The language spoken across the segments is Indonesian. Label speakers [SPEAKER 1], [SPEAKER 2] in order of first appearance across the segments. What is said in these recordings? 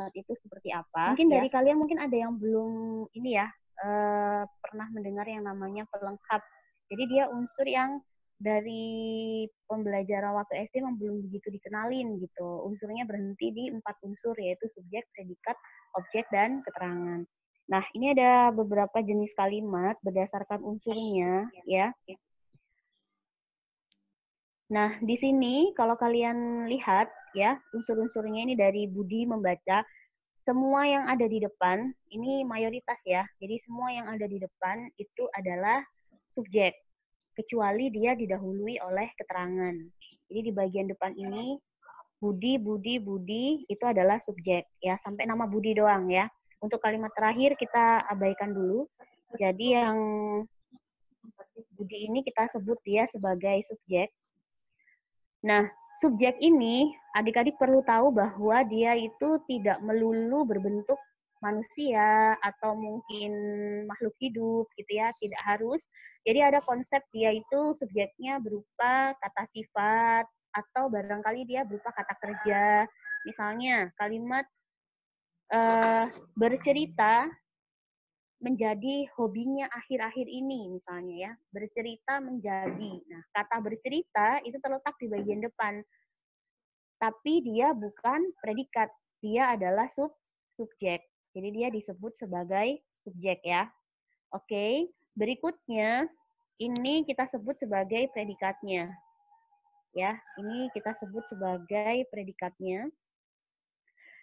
[SPEAKER 1] kalimat itu seperti apa. Mungkin dari kalian mungkin ada yang belum ini ya, pernah mendengar yang namanya pelengkap. Jadi dia unsur yang dari pembelajaran waktu SD memang belum begitu dikenalin gitu. Unsurnya berhenti di 4 unsur, yaitu subjek, predikat, objek, dan keterangan. Nah, ini ada beberapa jenis kalimat berdasarkan unsurnya ya. Nah, di sini kalau kalian lihat ya, unsur-unsurnya ini dari Budi membaca, semua yang ada di depan, ini mayoritas ya. Jadi semua yang ada di depan itu adalah subjek, kecuali dia didahului oleh keterangan. Jadi di bagian depan ini, Budi, Budi, Budi, itu adalah subjek ya, sampai nama Budi doang ya. Untuk kalimat terakhir kita abaikan dulu. Jadi yang Budi ini kita sebut dia sebagai subjek. Nah, subjek ini adik-adik perlu tahu bahwa dia itu tidak melulu berbentuk manusia atau mungkin makhluk hidup gitu ya, tidak harus. Jadi ada konsep dia itu subjeknya berupa kata sifat atau barangkali dia berupa kata kerja. Misalnya kalimat bercerita menjadi hobinya akhir-akhir ini misalnya ya, bercerita menjadi. Nah, kata bercerita itu terletak di bagian depan, tapi dia bukan predikat, dia adalah subjek. Jadi dia disebut sebagai subjek ya. Oke, berikutnya ini kita sebut sebagai predikatnya. Ya, ini kita sebut sebagai predikatnya.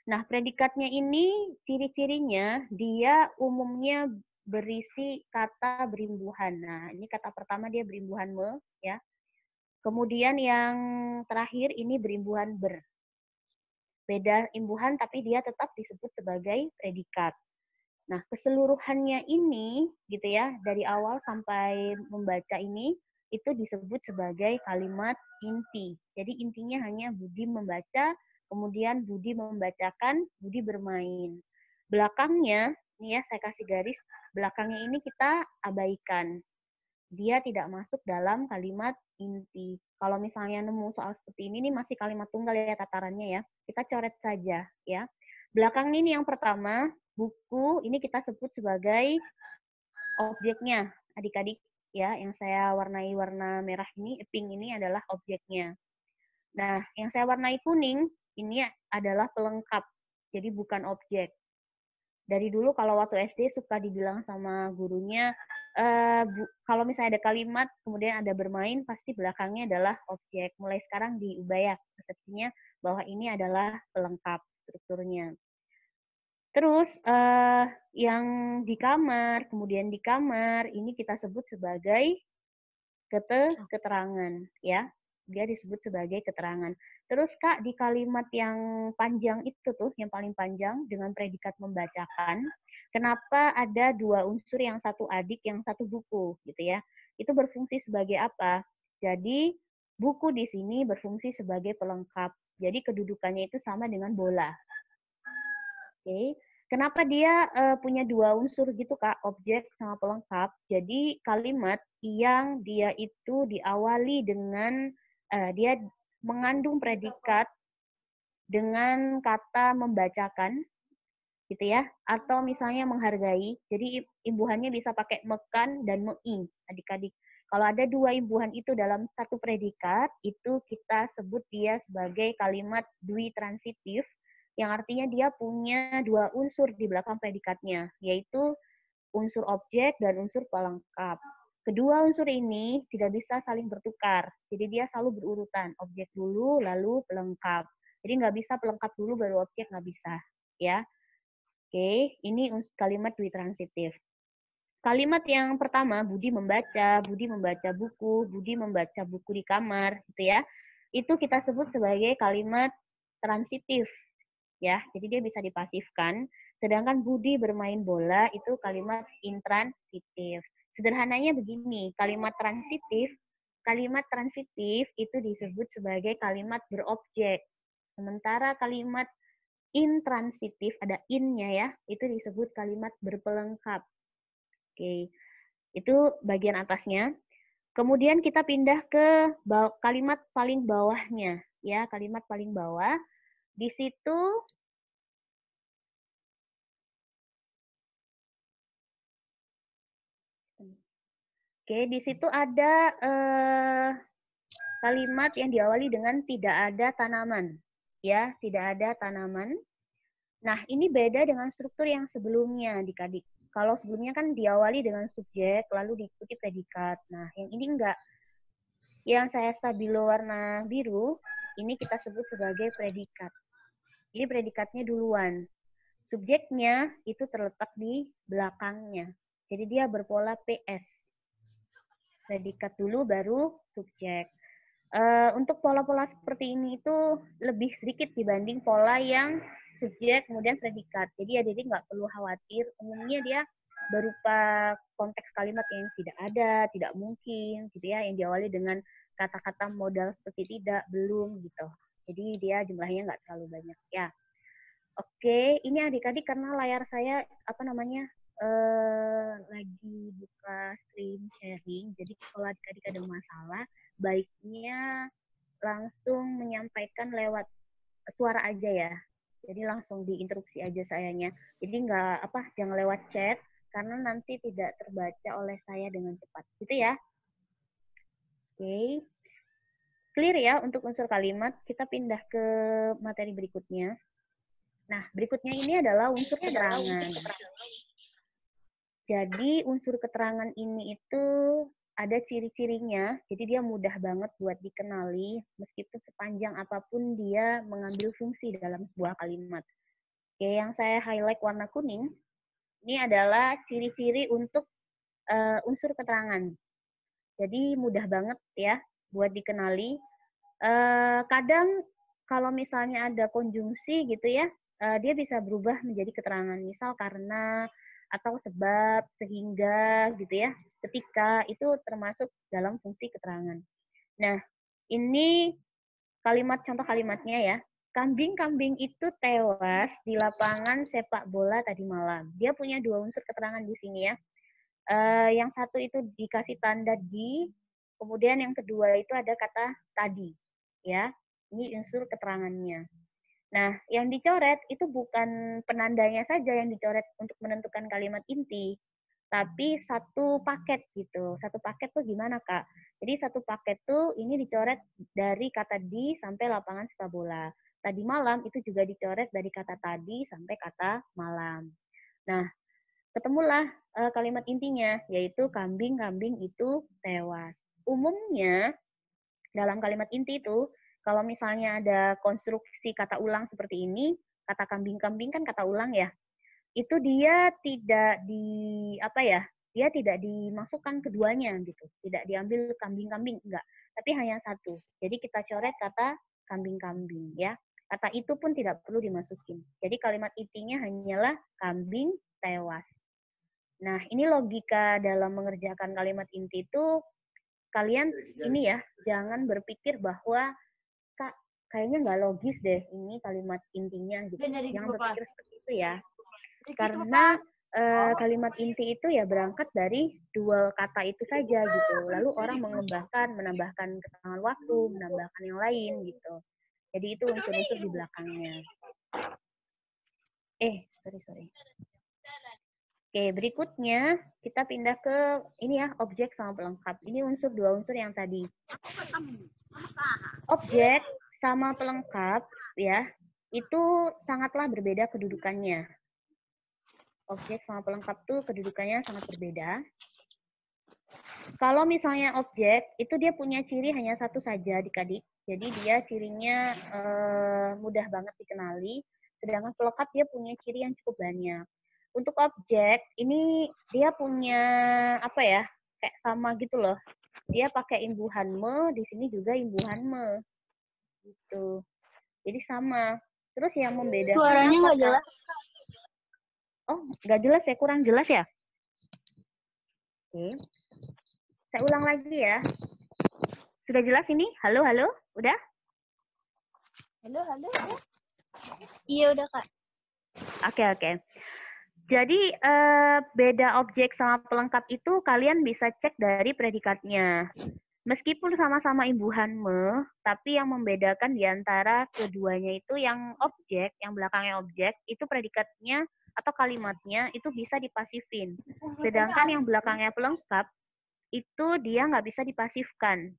[SPEAKER 1] Nah, predikatnya ini ciri-cirinya dia umumnya berisi kata berimbuhan. Nah, ini kata pertama dia berimbuhan me, ya. Kemudian yang terakhir ini berimbuhan ber. Beda imbuhan tapi dia tetap disebut sebagai predikat. Nah, keseluruhannya ini gitu ya, dari awal sampai membaca ini itu disebut sebagai kalimat inti. Jadi intinya hanya Budi membaca, kemudian Budi membacakan, Budi bermain. Belakangnya, ini ya saya kasih garis, belakangnya ini kita abaikan. Dia tidak masuk dalam kalimat inti. Kalau misalnya nemu soal seperti ini masih kalimat tunggal ya tatarannya ya. Kita coret saja ya. Belakang ini yang pertama, buku ini kita sebut sebagai objeknya, adik-adik ya. Yang saya warnai warna merah ini, pink ini adalah objeknya. Nah, yang saya warnai kuning ini adalah pelengkap. Jadi bukan objek. Dari dulu kalau waktu SD suka dibilang sama gurunya, kalau misalnya ada kalimat kemudian ada bermain, pasti belakangnya adalah objek. Mulai sekarang diubah ya persepsinya bahwa ini adalah pelengkap strukturnya. Terus yang di kamar, kemudian di kamar ini kita sebut sebagai keterangan ya. Dia disebut sebagai keterangan. Terus Kak, di kalimat yang panjang itu tuh, yang paling panjang dengan predikat membacakan, kenapa ada dua unsur, yang satu adik, yang satu buku gitu ya. Itu berfungsi sebagai apa? Jadi buku di sini berfungsi sebagai pelengkap. Jadi kedudukannya itu sama dengan bola. Oke. Kenapa dia punya dua unsur gitu Kak, objek sama pelengkap? Jadi kalimat yang dia itu diawali dengan dia mengandung predikat dengan kata membacakan gitu ya, atau misalnya menghargai. Jadi imbuhannya bisa pakai mekan dan mei, adik-adik. Kalau ada dua imbuhan itu dalam satu predikat, itu kita sebut dia sebagai kalimat dwi transitif, yang artinya dia punya dua unsur di belakang predikatnya, yaitu unsur objek dan unsur pelengkap. Kedua unsur ini tidak bisa saling bertukar, jadi dia selalu berurutan, objek dulu lalu pelengkap. Jadi nggak bisa pelengkap dulu baru objek, nggak bisa, ya. Oke, ini kalimat dwi transitif. Kalimat yang pertama, Budi membaca buku, Budi membaca buku di kamar, gitu ya. Itu kita sebut sebagai kalimat transitif, ya. Jadi dia bisa dipasifkan. Sedangkan Budi bermain bola itu kalimat intransitif. Sederhananya begini, kalimat transitif itu disebut sebagai kalimat berobjek. Sementara kalimat intransitif, ada in-nya ya, itu disebut kalimat berpelengkap. Oke, itu bagian atasnya. Kemudian kita pindah ke kalimat paling bawahnya, ya, kalimat paling bawah. Di situ Oke, di situ ada kalimat yang diawali dengan tidak ada tanaman. Ya, tidak ada tanaman. Nah, ini beda dengan struktur yang sebelumnya, Adik-adik. Kalau sebelumnya kan diawali dengan subjek, lalu diikuti predikat. Nah, yang ini enggak. Yang saya stabilo warna biru, ini kita sebut sebagai predikat. Jadi predikatnya duluan. Subjeknya itu terletak di belakangnya. Jadi dia berpola PS. Predikat dulu baru subjek. Untuk pola-pola seperti ini itu lebih sedikit dibanding pola yang subjek kemudian predikat. Jadi ya jadi nggak perlu khawatir. Umumnya dia berupa konteks kalimat yang tidak ada, tidak mungkin, gitu ya, yang diawali dengan kata-kata modal seperti tidak, belum, gitu. Jadi dia jumlahnya nggak terlalu banyak ya. Oke, ini adik-adik karena layar saya apa namanya lagi buka stream sharing. Jadi kalau adik-adik ada masalah, baiknya langsung menyampaikan lewat suara aja ya. Jadi langsung diinterupsi aja sayanya. Jadi nggak apa, jangan lewat chat karena nanti tidak terbaca oleh saya dengan cepat. Gitu ya. Oke. Clear ya untuk unsur kalimat. Kita pindah ke materi berikutnya. Nah, berikutnya ini adalah unsur keterangan. Jadi unsur keterangan ini itu ada ciri-cirinya, jadi dia mudah banget buat dikenali meskipun sepanjang apapun dia mengambil fungsi dalam sebuah kalimat. Oke, yang saya highlight warna kuning, ini adalah ciri-ciri untuk unsur keterangan. Jadi mudah banget ya buat dikenali. Kadang kalau misalnya ada konjungsi gitu ya, dia bisa berubah menjadi keterangan. Misal karena atau sebab, sehingga gitu ya. Ketika itu termasuk dalam fungsi keterangan. Nah, ini kalimat contoh kalimatnya ya. Kambing-kambing itu tewas di lapangan sepak bola tadi malam. Dia punya dua unsur keterangan di sini ya. Yang satu itu dikasih tanda di, kemudian yang kedua itu ada kata tadi. Ya, ini unsur keterangannya. Nah, yang dicoret itu bukan penandanya saja yang dicoret untuk menentukan kalimat inti, tapi satu paket gitu. Satu paket tuh gimana, Kak? Jadi satu paket tuh ini dicoret dari kata di sampai lapangan sepak bola. Tadi malam itu juga dicoret dari kata tadi sampai kata malam. Nah, ketemulah kalimat intinya, yaitu kambing-kambing itu tewas. Umumnya dalam kalimat inti itu, kalau misalnya ada konstruksi kata ulang seperti ini, kata kambing-kambing kan kata ulang ya, itu dia tidak di apa ya, dia tidak dimasukkan keduanya gitu, tidak diambil kambing-kambing, enggak, tapi hanya satu. Jadi kita coret kata kambing-kambing ya. Kata itu pun tidak perlu dimasukin. Jadi kalimat intinya hanyalah kambing tewas. Nah, ini logika dalam mengerjakan kalimat inti itu kalian ini ya, jangan berpikir bahwa Kak, kayaknya nggak logis deh ini kalimat intinya gitu. Jangan berpikir seperti itu ya. Karena kalimat inti itu ya berangkat dari dua kata itu saja gitu. Lalu orang menambahkan keterangan waktu, menambahkan yang lain gitu. Jadi itu unsur-unsur di belakangnya. Sorry. Oke, berikutnya kita pindah ke ini ya, objek sama pelengkap. Ini dua unsur yang tadi. Objek sama pelengkap ya, itu sangatlah berbeda kedudukannya. Objek sama pelengkap tuh kedudukannya sangat berbeda. Kalau misalnya objek, itu dia punya ciri hanya satu saja adik-adik. Jadi dia cirinya mudah banget dikenali. Sedangkan pelengkap dia punya ciri yang cukup banyak. Untuk objek, ini dia punya apa ya, kayak sama gitu loh. Dia pakai imbuhan me, di sini juga imbuhan me. Gitu. Jadi sama. Terus yang membedakan
[SPEAKER 2] suaranya nggak jelas.
[SPEAKER 1] Oh, nggak jelas ya? Kurang jelas ya? Oke. Saya ulang lagi ya. Sudah jelas ini? Halo? Udah?
[SPEAKER 2] Halo. Iya udah Kak.
[SPEAKER 1] Oke. Jadi beda objek sama pelengkap itu kalian bisa cek dari predikatnya. Meskipun sama-sama imbuhan me, tapi yang membedakan di antara keduanya itu yang objek, yang belakangnya objek, itu predikatnya atau kalimatnya itu bisa dipasifin. Sedangkan yang belakangnya pelengkap, itu dia nggak bisa dipasifkan,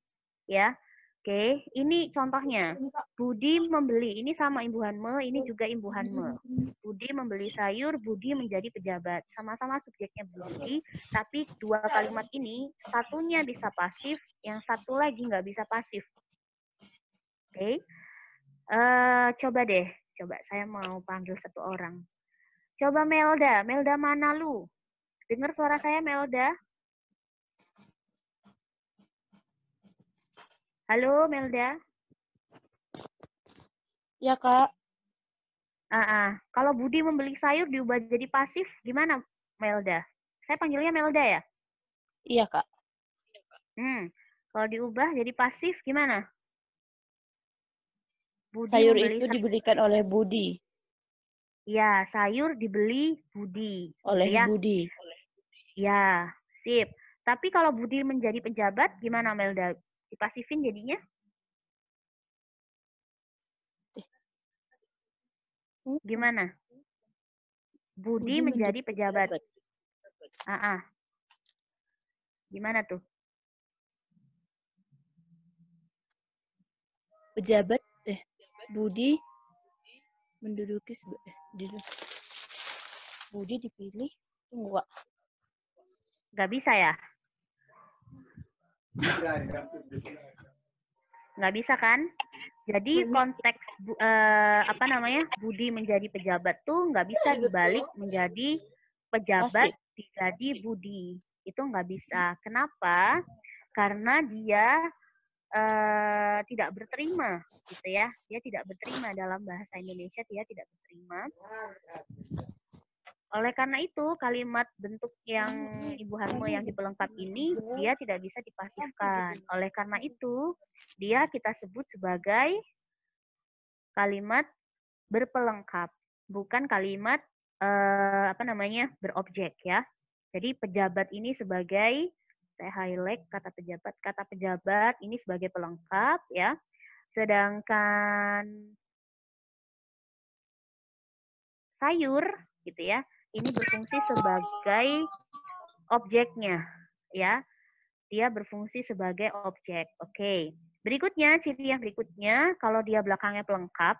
[SPEAKER 1] ya. Oke, ini contohnya. Budi membeli, ini sama imbuhan me, ini juga imbuhan me. Budi membeli sayur, Budi menjadi pejabat. Sama-sama subjeknya Budi, tapi dua kalimat ini, satunya bisa pasif, yang satu lagi nggak bisa pasif. Oke, coba deh, coba saya mau panggil satu orang. Coba Melda, Melda mana lu? Dengar suara saya Melda? Halo Melda?
[SPEAKER 2] Ya, Kak.
[SPEAKER 1] Kalau Budi membeli sayur diubah jadi pasif, gimana Melda? Saya panggilnya Melda ya?
[SPEAKER 2] Iya, Kak.
[SPEAKER 1] Kalau diubah jadi pasif gimana? Budi
[SPEAKER 2] Sayur
[SPEAKER 1] membeli
[SPEAKER 2] itu diberikan oleh Budi.
[SPEAKER 1] Ya, sayur dibeli Budi.
[SPEAKER 2] Oleh
[SPEAKER 1] Gitu ya?
[SPEAKER 2] Budi.
[SPEAKER 1] Ya, sip. Tapi kalau Budi menjadi pejabat, gimana Melda? Dipasifin jadinya? Gimana? Budi menjadi pejabat. Gimana tuh?
[SPEAKER 2] Pejabat, Budi menduduki Budi dipilih. Tunggu, Kak.
[SPEAKER 1] Nggak bisa ya? Nggak bisa kan? Jadi konteks Budi menjadi pejabat tuh nggak bisa dibalik menjadi pejabat jadi Budi. Itu nggak bisa. Kenapa? Karena dia tidak berterima, gitu ya. Dia tidak berterima dalam bahasa Indonesia, dia tidak berterima. Oleh karena itu, kalimat bentuk yang ibu harme yang dipelengkap ini, dia tidak bisa dipasifkan. Oleh karena itu, dia kita sebut sebagai kalimat berpelengkap, bukan kalimat berobjek ya. Jadi pejabat ini sebagai, saya highlight kata pejabat ini sebagai pelengkap ya. Sedangkan sayur gitu ya, ini berfungsi sebagai objeknya ya. Dia berfungsi sebagai objek. Oke. Berikutnya, ciri yang berikutnya, kalau dia belakangnya pelengkap,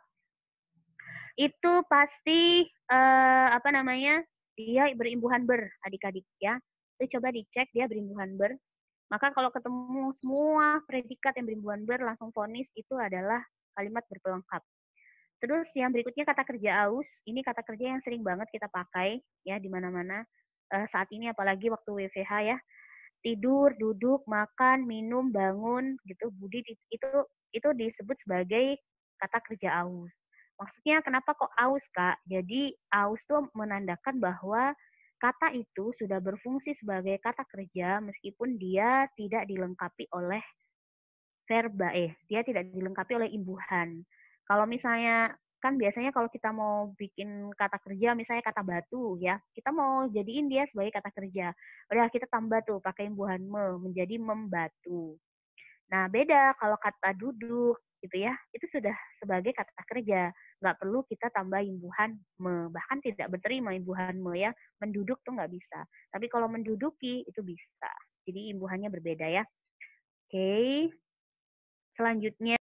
[SPEAKER 1] itu pasti dia berimbuhan ber, adik-adik ya. Itu coba dicek dia berimbuhan ber. Maka kalau ketemu semua predikat yang berimbuhan ber, langsung vonis itu adalah kalimat berpelengkap. Terus yang berikutnya kata kerja aus. Ini kata kerja yang sering banget kita pakai ya di mana-mana. Saat ini apalagi waktu WFH ya. Tidur, duduk, makan, minum, bangun gitu. Budi itu disebut sebagai kata kerja aus. Maksudnya kenapa kok aus, Kak? Jadi aus tuh menandakan bahwa kata itu sudah berfungsi sebagai kata kerja meskipun dia tidak dilengkapi oleh verba, dia tidak dilengkapi oleh imbuhan. Kalau misalnya kan biasanya kalau kita mau bikin kata kerja, misalnya kata batu ya, kita mau jadiin dia sebagai kata kerja. Udah kita tambah tuh pakai imbuhan menjadi membatu. Nah beda kalau kata duduk gitu ya, itu sudah sebagai kata kerja, nggak perlu kita tambah imbuhan bahkan tidak berterima imbuhan ya, menduduk tuh nggak bisa. Tapi kalau menduduki itu bisa. Jadi imbuhannya berbeda ya. Oke. Selanjutnya